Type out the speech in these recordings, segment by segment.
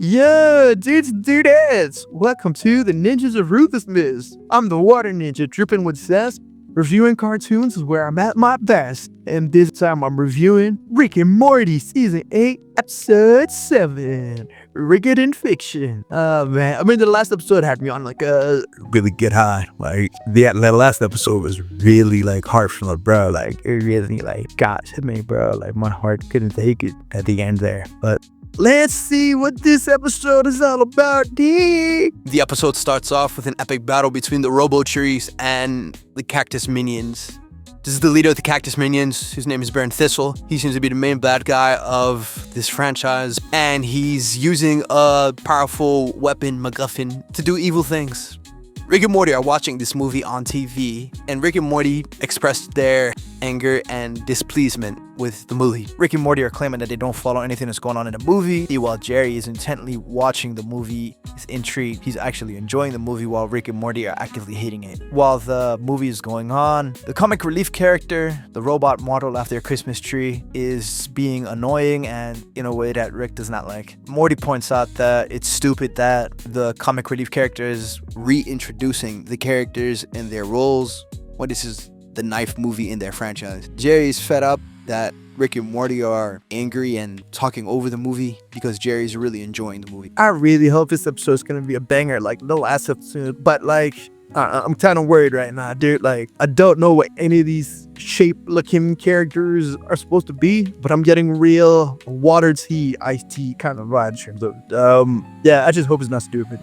Yo, dudes and dudettes! Welcome to the Ninjas of Ruthlessness. I'm the Water Ninja, dripping with zest. Reviewing cartoons is where I'm at my best. And this time I'm reviewing Rick and Morty Season 8, Episode 7, Rigged in Fiction. Oh man, I mean the last episode had me on like a really good high. Like the last episode was really like heartfelt, bro. Like it really like got to me, bro. Like my heart couldn't take it at the end there. But let's see what this episode is all about, D. The episode starts off with an epic battle between the Velocitree and the Cactus Minions. This is the leader of the Cactus Minions. His name is Baron Thistle. He seems to be the main bad guy of this franchise, and he's using a powerful weapon, MacGuffin, to do evil things. Rick and Morty are watching this movie on TV, and Rick and Morty expressed their anger and displeasement with the movie. Rick and Morty are claiming that they don't follow anything that's going on in the movie, while Jerry is intently watching the movie. He's intrigued. He's actually enjoying the movie while Rick and Morty are actively hating it. While the movie is going on, the comic relief character, the robot modeled after a Christmas tree, is being annoying and in a way that Rick does not like. Morty points out that it's stupid that the comic relief character is reintroducing the characters and their roles when this is the ninth movie in their franchise. Jerry's fed up that Rick and Morty are angry and talking over the movie because Jerry's really enjoying the movie. I really hope this episode's gonna be a banger like the last episode, but like I'm kind of worried right now, dude. Like I don't know what any of these shape-looking characters are supposed to be, but I'm getting real water tea, iced tea kind of vibe in terms of yeah, I just hope it's not stupid.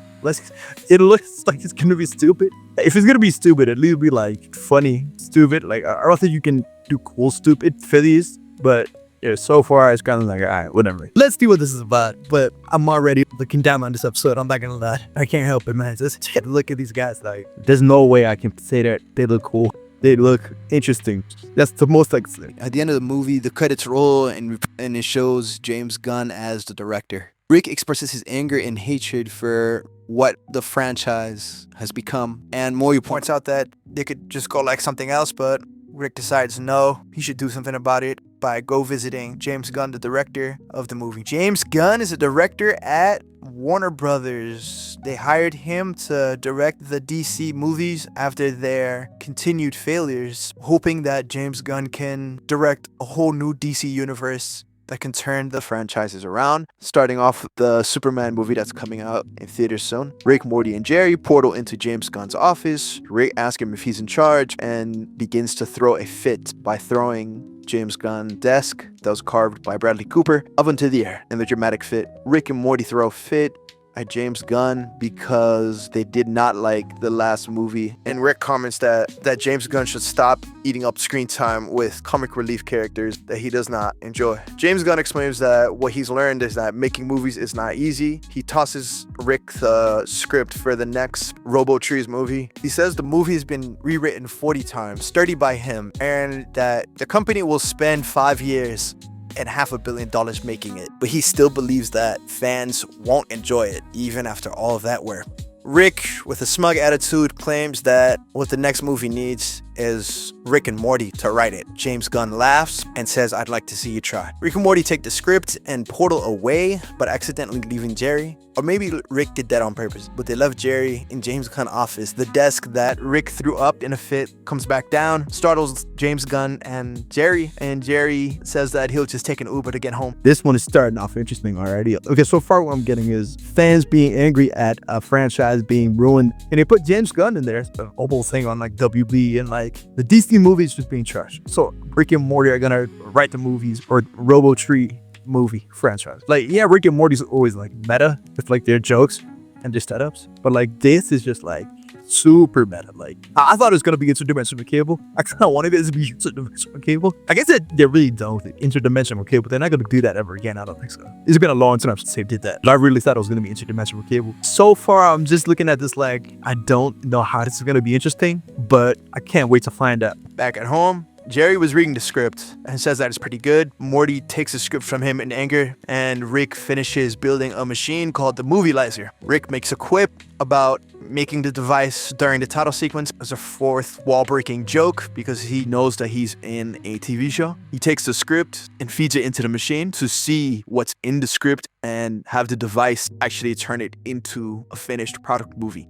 It looks like it's gonna be stupid. If it's gonna be stupid, at least be like funny stupid. Like I don't think you can do cool stupid for these, but yeah, so far it's kind of like, all right, whatever. Let's see what this is about. But I'm already looking down on this episode. I'm not gonna lie. I can't help it, man. Just look at these guys. Like, there's no way I can say that they look cool. They look interesting. That's the most like. At the end of the movie, the credits roll and it shows James Gunn as the director. Rick expresses his anger and hatred for what the franchise has become. And Morty points out that they could just go like something else, but Rick decides no, he should do something about it by go visiting James Gunn, the director of the movie. James Gunn is a director at Warner Brothers. They hired him to direct the DC movies after their continued failures, hoping that James Gunn can direct a whole new DC universe that can turn the franchises around. Starting off with the Superman movie that's coming out in theaters soon. Rick, Morty, and Jerry portal into James Gunn's office. Rick asks him if he's in charge and begins to throw a fit by throwing James Gunn's desk that was carved by Bradley Cooper up into the air in the dramatic fit. Rick and Morty throw a fit at James Gunn because they did not like the last movie, and Rick comments that James Gunn should stop eating up screen time with comic relief characters that he does not enjoy. James Gunn explains that what he's learned is that making movies is not easy. He tosses Rick the script for the next Velocitree movie. He says the movie has been rewritten 40 times, 30 by him, and that the company will spend 5 years and $500 million making it, but he still believes that fans won't enjoy it even after all of that work. Rick, with a smug attitude, claims that what the next movie needs is Rick and Morty to write it. James Gunn laughs and says, "I'd like to see you try." Rick and Morty take the script and portal away, but accidentally leaving Jerry. Or maybe Rick did that on purpose, but they left Jerry in James Gunn's office. The desk that Rick threw up in a fit comes back down, startles James Gunn and Jerry says that he'll just take an Uber to get home. This one is starting off interesting already. Okay, so far what I'm getting is fans being angry at a franchise being ruined, and they put James Gunn in there, the whole thing on like WB, and like the DC movies just being trashed. So Rick and Morty are gonna write the movies or Velocitree movie franchise. Like, yeah, Rick and Morty's always like meta with like their jokes and their setups, but like this is just like super meta. Like I thought it was gonna be interdimensional cable. I kind of wanted it to be interdimensional cable. I guess that they really don't with interdimensional cable. They're not gonna do that ever again. I don't think so. It's been a long time since they did that. But I really thought it was gonna be interdimensional cable. So far, I'm just looking at this like I don't know how this is gonna be interesting, but I can't wait to find out. Back at home, Jerry was reading the script and says that it's pretty good. Morty takes the script from him in anger, and Rick finishes building a machine called the Movielizer. Rick makes a quip about making the device during the title sequence as a fourth wall-breaking joke because he knows that he's in a TV show. He takes the script and feeds it into the machine to see what's in the script and have the device actually turn it into a finished product movie.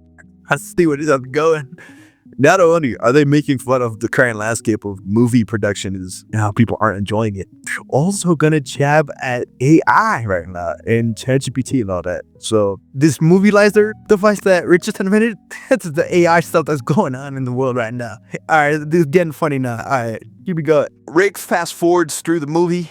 I see where this is going. Not only are they making fun of the current landscape of movie production is how people aren't enjoying it, they're also gonna jab at AI right now and ChatGPT and all that. So this Movielizer device that Rich just invented, that's the AI stuff that's going on in the world right now. All right, this is getting funny now. All right, here we go. Rick fast forwards through the movie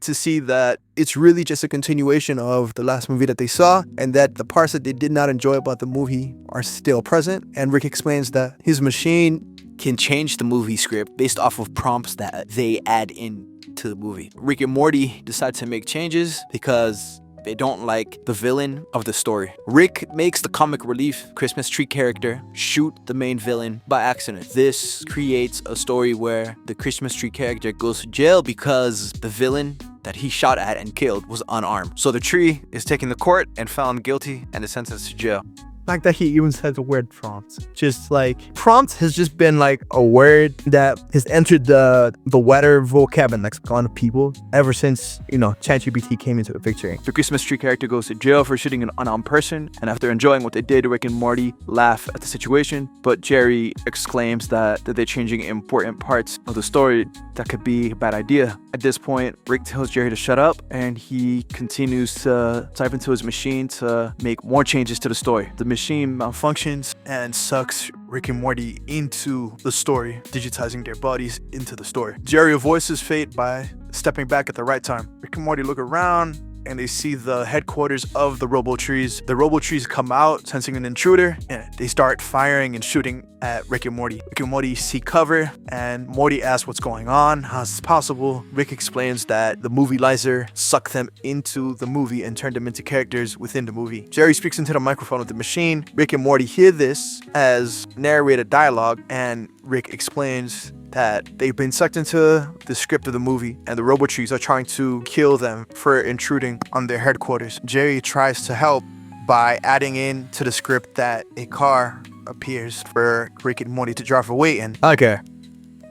to see that it's really just a continuation of the last movie that they saw, and that the parts that they did not enjoy about the movie are still present. And Rick explains that his machine can change the movie script based off of prompts that they add in to the movie. Rick and Morty decide to make changes because they don't like the villain of the story. Rick makes the comic relief Christmas tree character shoot the main villain by accident. This creates a story where the Christmas tree character goes to jail because the villain that he shot at and killed was unarmed. So the tree is taken to court and found guilty and is sentenced to jail. Like that he even said the word prompt. Just like prompt has just been like a word that has entered the weather vocab and lexicon of people ever since, ChatGPT came into the picture. The Christmas tree character goes to jail for shooting an unarmed person, and after enjoying what they did, Rick and Morty laugh at the situation, but Jerry exclaims that they're changing important parts of the story that could be a bad idea. At this point, Rick tells Jerry to shut up, and he continues to type into his machine to make more changes to the story. The machine malfunctions and sucks Rick and Morty into the story, digitizing their bodies into the story. Jerry avoids his fate by stepping back at the right time. Rick and Morty look around and they see the headquarters of the Robotrees. The Robotrees come out, sensing an intruder, and they start firing and shooting at Rick and Morty. Rick and Morty seek cover, and Morty asks what's going on, how is this possible? Rick explains that the Movielizer sucked them into the movie and turned them into characters within the movie. Jerry speaks into the microphone of the machine. Rick and Morty hear this as narrated dialogue, and Rick explains that they've been sucked into the script of the movie and the Robotrees are trying to kill them for intruding on their headquarters. Jerry tries to help by adding in to the script that a car appears for Rick and Morty to drive away in. Okay.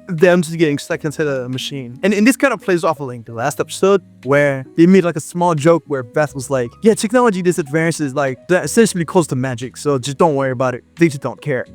Them just getting stuck into the machine. And this kind of plays off of like the last episode where they made like a small joke where Beth was like, yeah, technology this advances like that essentially close to magic, so just don't worry about it. They just don't care.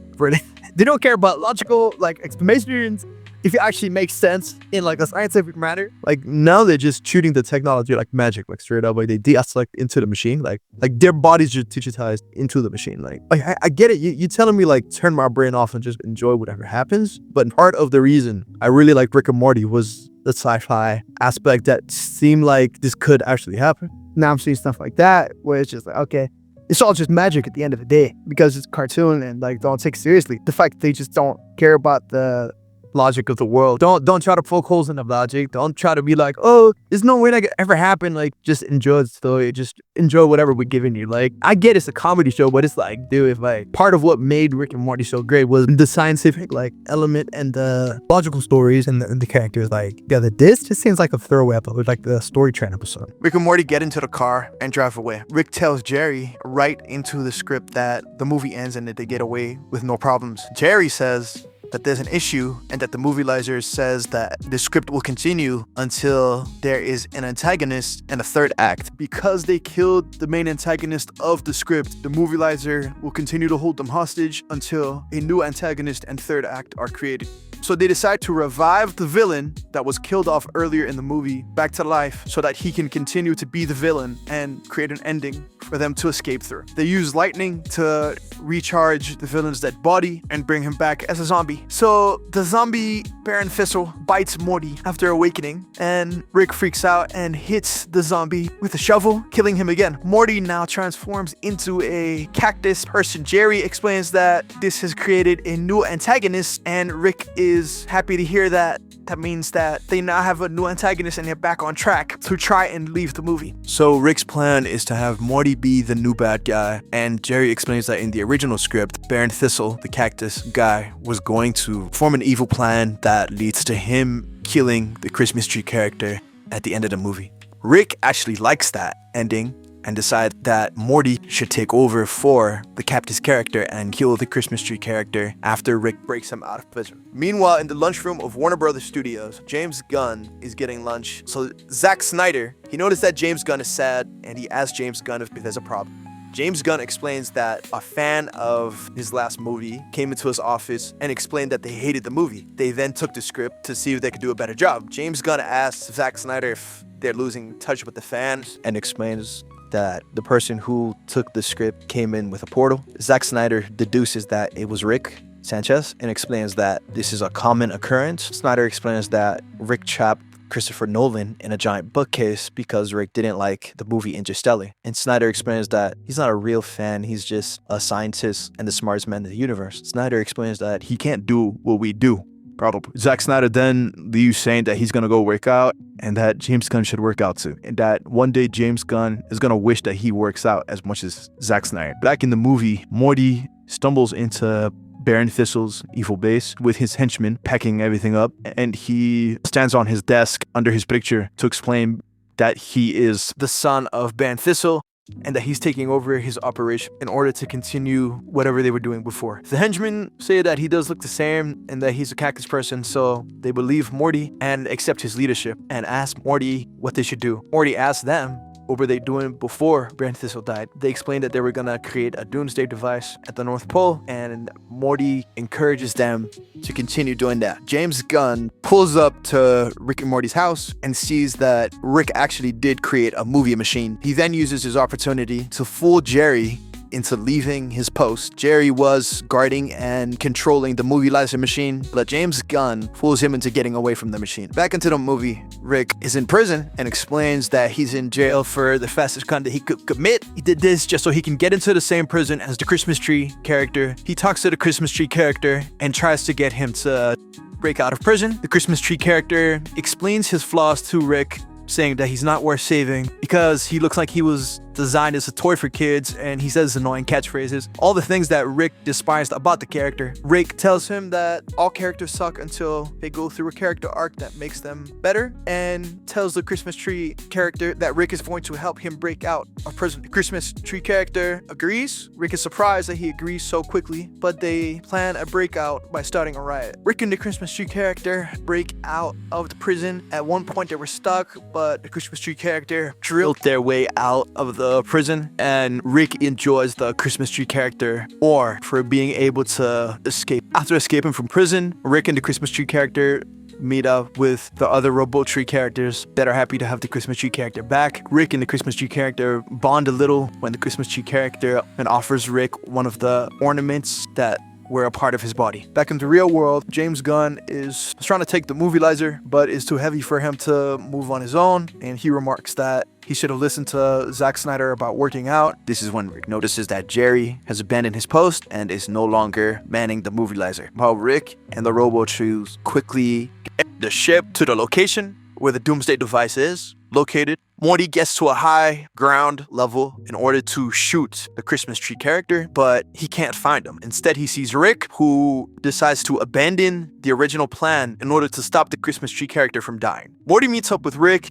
They don't care about logical like explanations if it actually makes sense in like a scientific manner. Like now they're just shooting the technology like magic, like straight up, like they de-escalate into the machine, like their bodies just digitized into the machine. Like I get it. You telling me like turn my brain off and just enjoy whatever happens. But part of the reason I really like Rick and Morty was the sci-fi aspect that seemed like this could actually happen. Now I'm seeing stuff like that where it's just like, okay, it's all just magic at the end of the day because it's a cartoon and like don't take it seriously. The fact that they just don't care about the logic of the world. Don't try to poke holes in the logic. Don't try to be like, oh, there's no way that could ever happen. Like, just enjoy the story. Just enjoy whatever we're giving you. Like, I get it's a comedy show, but it's like, dude, if like part of what made Rick and Morty so great was the scientific like element and the logical stories and the characters. Like, yeah, this just seems like a throwaway episode, like the story train episode. Rick and Morty get into the car and drive away. Rick tells Jerry right into the script that the movie ends and that they get away with no problems. Jerry says that there's an issue and that the Movielizer says that the script will continue until there is an antagonist and a third act. Because they killed the main antagonist of the script, the Movielizer will continue to hold them hostage until a new antagonist and third act are created. So they decide to revive the villain that was killed off earlier in the movie back to life so that he can continue to be the villain and create an ending for them to escape through. They use lightning to recharge the villain's dead body and bring him back as a zombie. So the zombie Baron Thistle bites Morty after awakening, and Rick freaks out and hits the zombie with a shovel, killing him again. Morty now transforms into a cactus person. Jerry explains that this has created a new antagonist, and Rick is happy to hear that. That means that they now have a new antagonist and they're back on track to try and leave the movie. So Rick's plan is to have Morty be the new bad guy, and Jerry explains that in the original script, Baron Thistle, the cactus guy, was going to form an evil plan that leads to him killing the Christmas tree character at the end of the movie. Rick actually likes that ending and decides that Morty should take over for the captain's character and kill the Christmas tree character after Rick breaks him out of prison. Meanwhile, in the lunchroom of Warner Brothers Studios, James Gunn is getting lunch. So Zack Snyder, he noticed that James Gunn is sad and he asked James Gunn if there's a problem. James Gunn explains that a fan of his last movie came into his office and explained that they hated the movie. They then took the script to see if they could do a better job. James Gunn asked Zack Snyder if they're losing touch with the fans and explains that the person who took the script came in with a portal. Zack Snyder deduces that it was Rick Sanchez and explains that this is a common occurrence. Snyder explains that Rick trapped Christopher Nolan in a giant bookcase because Rick didn't like the movie Interstellar. And Snyder explains that he's not a real fan, he's just a scientist and the smartest man in the universe. Snyder explains that he can't do what we do. Probably. Zack Snyder then leaves saying that he's gonna go work out and that James Gunn should work out too. And that one day James Gunn is gonna wish that he works out as much as Zack Snyder. Back in the movie, Morty stumbles into Baron Thistle's evil base with his henchmen packing everything up, and he stands on his desk under his picture to explain that he is the son of Baron Thistle and that he's taking over his operation in order to continue whatever they were doing before. The henchmen say that he does look the same and that he's a cactus person, so they believe Morty and accept his leadership and ask Morty what they should do. Morty asks them what were they doing before Baron Thistle died. They explained that they were gonna create a doomsday device at the North Pole, and Morty encourages them to continue doing that. James Gunn pulls up to Rick and Morty's house and sees that Rick actually did create a movie machine. He then uses his opportunity to fool Jerry into leaving his post. Jerry was guarding and controlling the movie laser machine, but James Gunn fools him into getting away from the machine. Back into the movie, Rick is in prison and explains that he's in jail for the fastest crime that he could commit. He did this just so he can get into the same prison as the Christmas tree character. He talks to the Christmas tree character and tries to get him to break out of prison. The Christmas tree character explains his flaws to Rick, saying that he's not worth saving because he looks like he was designed as a toy for kids, and he says annoying catchphrases. All the things that Rick despised about the character. Rick tells him that all characters suck until they go through a character arc that makes them better, and tells the Christmas tree character that Rick is going to help him break out of prison. The Christmas tree character agrees. Rick is surprised that he agrees so quickly, but they plan a breakout by starting a riot. Rick and the Christmas tree character break out of the prison. At one point they were stuck, but the Christmas tree character drilled their way out of the prison, and Rick enjoys the Christmas tree character for being able to escape. After escaping from prison, Rick and the Christmas tree character meet up with the other Tree characters that are happy to have the Christmas tree character back. Rick and the Christmas tree character bond a little when the Christmas tree character offers Rick one of the ornaments that were a part of his body. Back in the real world, James Gunn is trying to take the movie laser, but it's too heavy for him to move on his own, and he remarks that he should have listened to Zack Snyder about working out. This is when Rick notices that Jerry has abandoned his post and is no longer manning the movie laser. While Rick and the Robotrees quickly get the ship to the location where the doomsday device is located, Morty gets to a high ground level in order to shoot the Christmas tree character, but he can't find him. Instead, he sees Rick, who decides to abandon the original plan in order to stop the Christmas tree character from dying. Morty meets up with Rick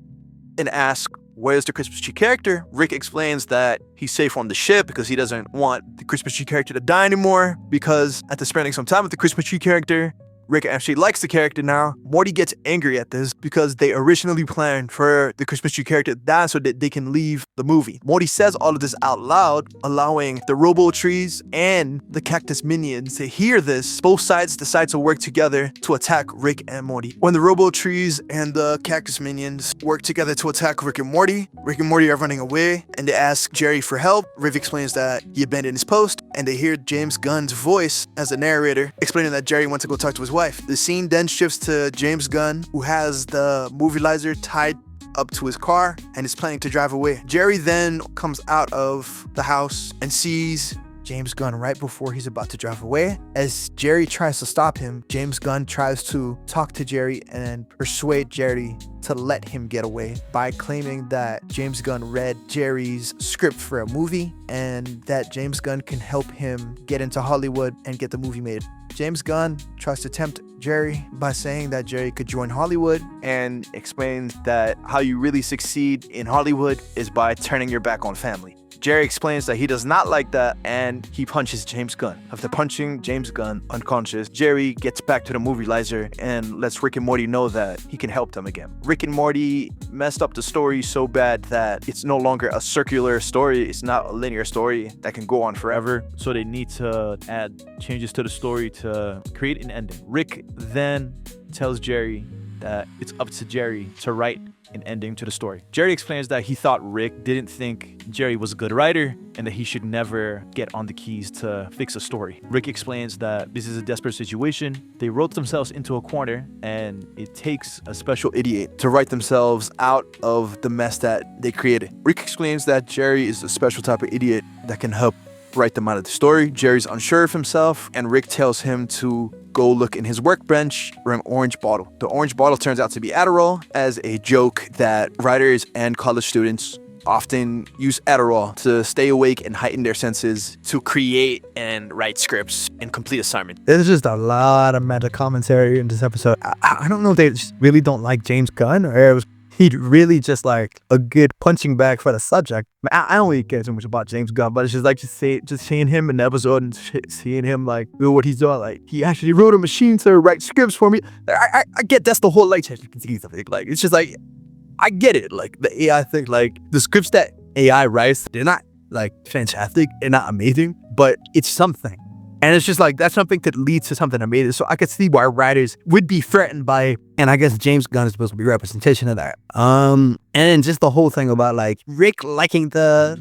and asks, where's the Christmas tree character? Rick explains that he's safe on the ship because he doesn't want the Christmas tree character to die anymore, because after spending some time with the Christmas tree character, Rick actually likes the character now. Morty gets angry at this because they originally planned for the Christmas tree character to die so that they can leave the movie. Morty says all of this out loud, allowing the Robotrees and the Cactus Minions to hear this. Both sides decide to work together to attack Rick and Morty. When the Robotrees and the Cactus Minions work together to attack Rick and Morty are running away, and they ask Jerry for help. Rick explains that he abandoned his post, and they hear James Gunn's voice as the narrator, explaining that Jerry went to go talk to his wife. The scene then shifts to James Gunn, who has the movie laser tied up to his car and is planning to drive away. Jerry then comes out of the house and sees James Gunn right before he's about to drive away. As Jerry tries to stop him, James Gunn tries to talk to Jerry and persuade Jerry to let him get away by claiming that James Gunn read Jerry's script for a movie and that James Gunn can help him get into Hollywood and get the movie made. James Gunn tries to tempt Jerry by saying that Jerry could join Hollywood and explains that how you really succeed in Hollywood is by turning your back on family. Jerry explains that he does not like that and he punches James Gunn. After punching James Gunn unconscious, Jerry gets back to the movie-lizer and lets Rick and Morty know that he can help them again. Rick and Morty messed up the story so bad that it's no longer a circular story. It's not a linear story that can go on forever. So they need to add changes to the story to create an ending. Rick then tells Jerry that it's up to Jerry to write an ending to the story. Jerry explains that he thought Rick didn't think Jerry was a good writer and that he should never get on the keys to fix a story. Rick explains that this is a desperate situation. They wrote themselves into a corner and it takes a special idiot to write themselves out of the mess that they created. Rick explains that Jerry is a special type of idiot that can help write them out of the story. Jerry's unsure of himself and Rick tells him to go look in his workbench for an orange bottle. The orange bottle turns out to be Adderall, as a joke that writers and college students often use Adderall to stay awake and heighten their senses to create and write scripts and complete assignments. There's just a lot of meta commentary in this episode. I don't know if they just really don't like James Gunn or it was he really just like a good punching bag for the subject. I don't really care too much about James Gunn, but it's just like just seeing him in the episode and seeing him like do what he's doing. Like he actually wrote a machine to write scripts for me. I get that's the whole like like it's just like I get it. Like the AI thing, like the scripts that AI writes, they're not like fantastic, they're not amazing, but it's something. And it's just like, that's something that leads to something amazing. So I could see why writers would be threatened by, and I guess James Gunn is supposed to be representation of that. And just the whole thing about like Rick liking the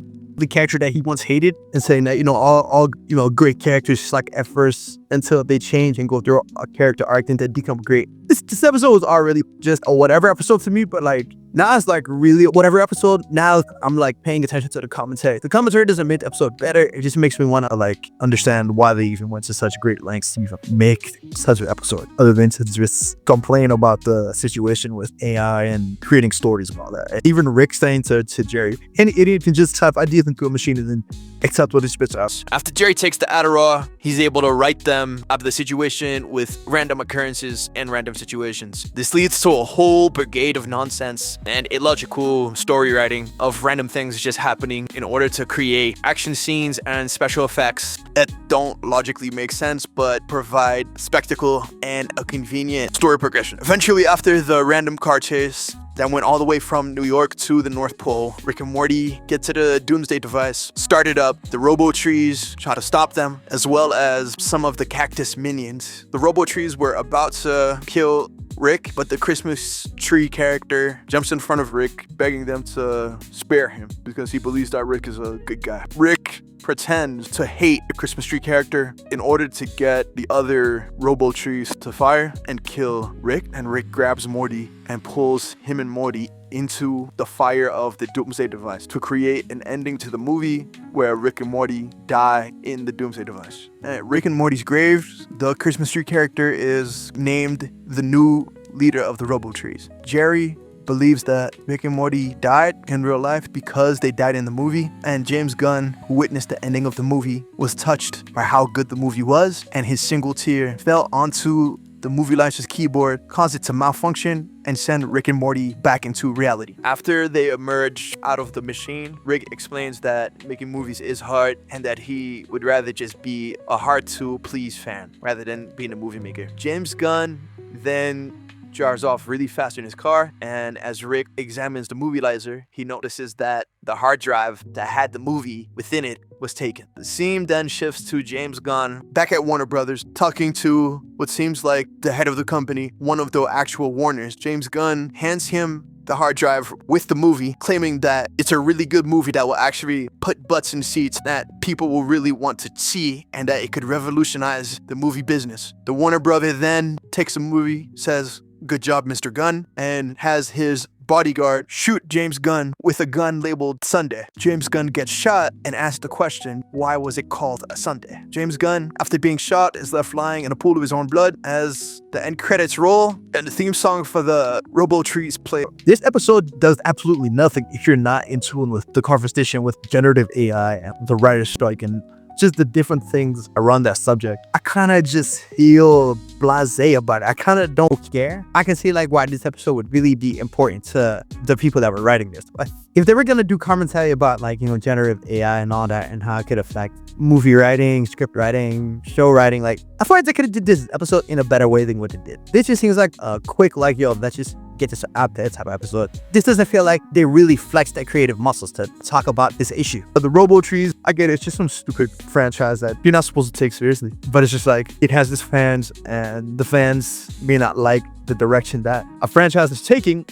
character that he once hated and saying that, all great characters suck at first until they change and go through a character arc and then become great. This episode was already just a whatever episode to me, but like now it's like really a whatever episode. Now I'm like paying attention to the commentary. The commentary doesn't make the episode better. It just makes me want to like understand why they even went to such great lengths to even make such an episode, other than to just complain about the situation with AI and creating stories about that. And even Rick saying to Jerry, any idiot can just type ideas into a machine and then accept what it spits out. After Jerry takes the Adderall, he's able to write them out of the situation with random occurrences and random situations. This leads to a whole brigade of nonsense and illogical story writing of random things just happening in order to create action scenes and special effects that don't logically make sense but provide spectacle and a convenient story progression. Eventually, after the random car chase that went all the way from New York to the North Pole, Rick and Morty get to the Doomsday device, started up the robo-trees, try to stop them, as well as some of the cactus minions. The robo-trees were about to kill Rick, but the Christmas tree character jumps in front of Rick, begging them to spare him because he believes that Rick is a good guy. Rick pretends to hate the Christmas tree character in order to get the other robo-trees to fire and kill Rick, and Rick grabs Morty and pulls him and Morty into the fire of the Doomsday device to create an ending to the movie where Rick and Morty die in the Doomsday device. At Rick and Morty's graves, the Christmas tree character is named the new leader of the Robo-Trees. Jerry believes that Rick and Morty died in real life because they died in the movie, and James Gunn, who witnessed the ending of the movie, was touched by how good the movie was, and his single tear fell onto the movie launcher's keyboard, caused it to malfunction and send Rick and Morty back into reality. After they emerge out of the machine, Rick explains that making movies is hard and that he would rather just be a hard-to-please fan rather than being a movie maker. James Gunn then drives off really fast in his car, and as Rick examines the movie-lizer, he notices that the hard drive that had the movie within it was taken. The scene then shifts to James Gunn back at Warner Brothers, talking to what seems like the head of the company, one of the actual Warners. James Gunn hands him the hard drive with the movie, claiming that it's a really good movie that will actually put butts in seats that people will really want to see and that it could revolutionize the movie business. The Warner brother then takes the movie, says, "Good job, Mr. Gunn," and has his bodyguard shoot James Gunn with a gun labeled Sunday. James Gunn gets shot and asks the question, why was it called a Sunday? James Gunn, after being shot, is left lying in a pool of his own blood as the end credits roll and the theme song for the Robotrees play. This episode does absolutely nothing if you're not in tune with the conversation with generative AI and the writer's strike and just the different things around that subject. I kind of just feel blasé about it. I kind of don't care. I can see like why this episode would really be important to the people that were writing this. But if they were gonna do commentary about like, you know, generative AI and all that and how it could affect movie writing, script writing, show writing, like I feel like they could have did this episode in a better way than what it did. This just seems like a quick like, yo, let's just get this out there type of episode. This doesn't feel like they really flexed their creative muscles to talk about this issue. But the Robotrees, I get it, it's just some stupid franchise that you're not supposed to take seriously. But it's just like, it has this fans and the fans may not like the direction that a franchise is taking,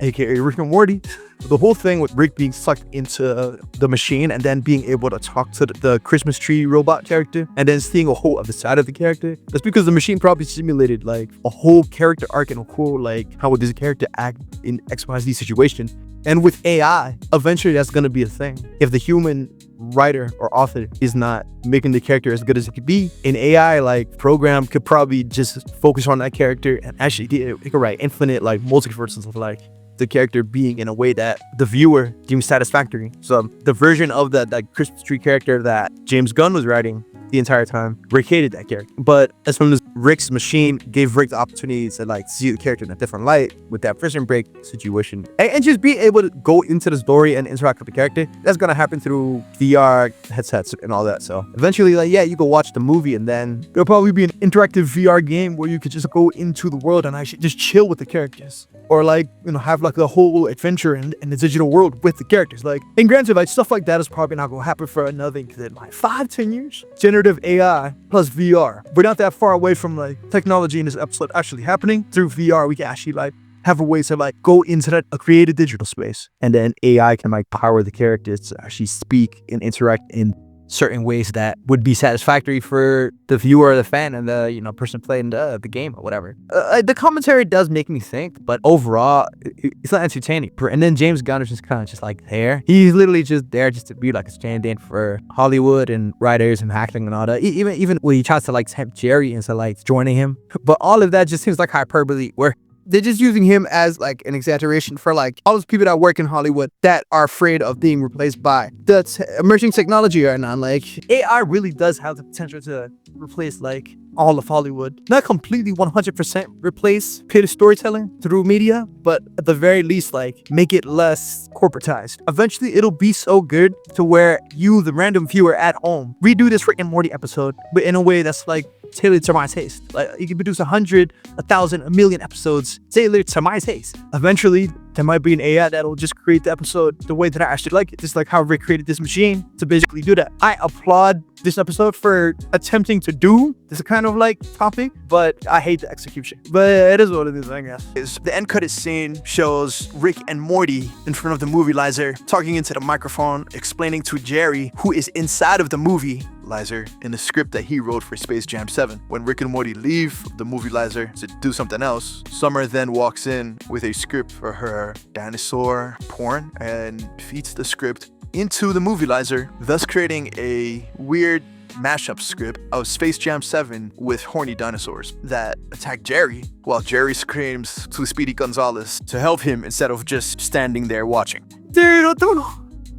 aka Rick and Morty. The whole thing with Rick being sucked into the machine and then being able to talk to the Christmas tree robot character and then seeing a whole other side of the character. That's because the machine probably simulated like a whole character arc and a whole like how would this character act in XYZ situation. And with AI, eventually that's gonna be a thing. If the human writer or author is not making the character as good as it could be, an AI like program could probably just focus on that character and actually it could write infinite like multiverses of like the character being in a way that the viewer deems satisfactory. So the version of that Christmas tree character that James Gunn was writing the entire time, Rick hated that character. But as soon as Rick's machine gave Rick the opportunity to like see the character in a different light with that prison break situation and just be able to go into the story and interact with the character, that's gonna happen through VR headsets and all that. So eventually, like, yeah, you go watch the movie and then there'll probably be an interactive VR game where you could just go into the world and actually just chill with the characters. Or like, you know, have like the whole adventure in the digital world with the characters. Like, and granted, like stuff like that is probably not gonna happen for another like 5-10 years. Generative AI plus VR. We're not that far away from like technology in this episode actually happening. Through VR, we can actually like have a way to like go into that a created digital space, and then AI can like power the characters to actually speak and interact in certain ways that would be satisfactory for the viewer or the fan and the, you know, person playing the game or whatever. The commentary does make me think, but overall it's not entertaining. And then James Gunn is just kind of just like there. He's literally just there just to be like a stand-in for Hollywood and writers and acting and all that. Even when he tries to like tempt Jerry into like joining him, but all of that just seems like hyperbole where they're just using him as like an exaggeration for like all those people that work in Hollywood that are afraid of being replaced by the emerging technology right now. Like AI really does have the potential to replace like all of Hollywood. Not completely 100% replace creative storytelling through media, but at the very least like make it less corporatized. Eventually it'll be so good to where you, the random viewer at home, redo this Rick and Morty episode, but in a way that's like tailored to my taste. Like you can produce 100, 1,000, 1,000,000 episodes tailored to my taste. Eventually there might be an AI that'll just create the episode the way that I actually like it, just like how Rick created this machine to basically do that. I applaud this episode for attempting to do this kind of like topic, but I hate the execution. But it is what it is, I guess. The end credit scene shows Rick and Morty in front of the movie Lizer talking into the microphone, explaining to Jerry, who is inside of the movie Lizer, in the script that he wrote for Space Jam 7. When Rick and Morty leave the movie Lizer to do something else, Summer then walks in with a script for her dinosaur porn and feeds the script into the movie Lizer, thus creating a weird mashup script of Space Jam 7 with horny dinosaurs that attack Jerry, while Jerry screams to Speedy Gonzalez to help him instead of just standing there watching. Dude, I don't know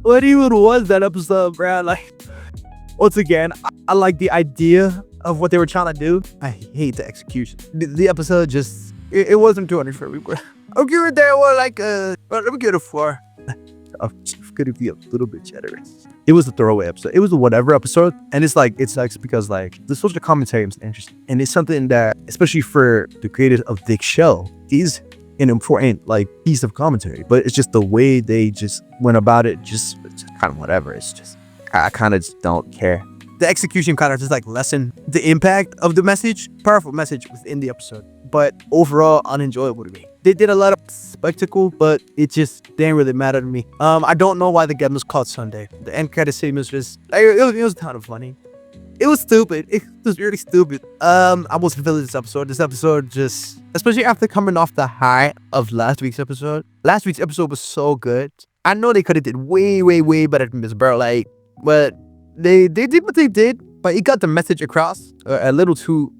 what even was that episode, bro. Like, once again, I like the idea of what they were trying to do. I hate the execution. The episode just, it wasn't 200 for me. I'll give it that one like let me get a 4. I'm gonna be a little bit generous. It was a throwaway episode. It was a whatever episode, and it's like it sucks because like the social commentary is interesting, and it's something that, especially for the creators of this show, is an important like piece of commentary. But it's just the way they just went about it, just kind of whatever. It's just I kind of just don't care. The execution kind of just like lessened the impact of the message, powerful message within the episode, but overall unenjoyable to me. They did a lot of spectacle, but it just didn't really matter to me. I don't know why the game was called Sunday. The end credit scene was just like, it was kind of funny. It was stupid. It was really stupid. I wasn't feeling this episode. This episode just, especially after coming off the high of last week's episode. Last week's episode was so good. I know they could have did way, way, way better than this, bro. Like, but they did what they did, but it got the message across a little too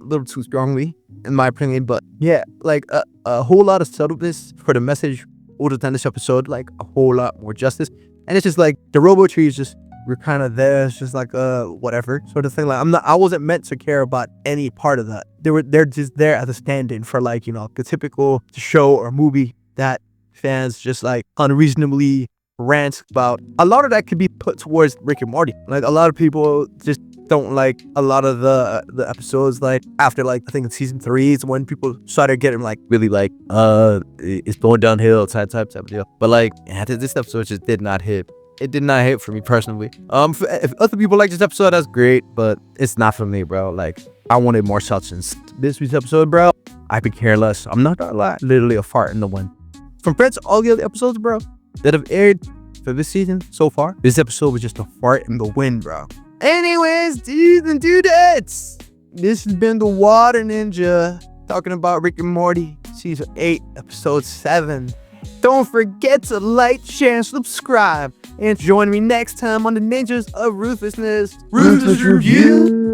strongly, in my opinion. But yeah, like a whole lot of subtleness for the message older than this episode, like a whole lot more justice. And it's just like the Robotrees is just, we're kind of there. It's just like whatever sort of thing. Like I wasn't meant to care about any part of that. They're just there as a stand-in for, like, you know, the typical show or movie that fans just like unreasonably rant about. A lot of that could be put towards Rick and Morty. Like, a lot of people just don't like a lot of the episodes, like after, like, I think in season 3 is when people started getting like really like it's going downhill type of deal. But like, yeah, this episode just did not hit. It did not hit for me personally. If other people like this episode, that's great, but it's not for me, bro. Like, I wanted more substance. This week's episode, bro, I could care less. I'm not gonna lie. Literally a fart in the wind. Compared to all the other episodes, bro, that have aired for this season so far, this episode was just a fart in the wind, bro. Anyways, dudes and dudettes, this has been the Water Ninja talking about Rick and Morty, season 8, episode 7. Don't forget to like, share, and subscribe. And join me next time on the Ninjas of Ruthlessness. Ruthless Review.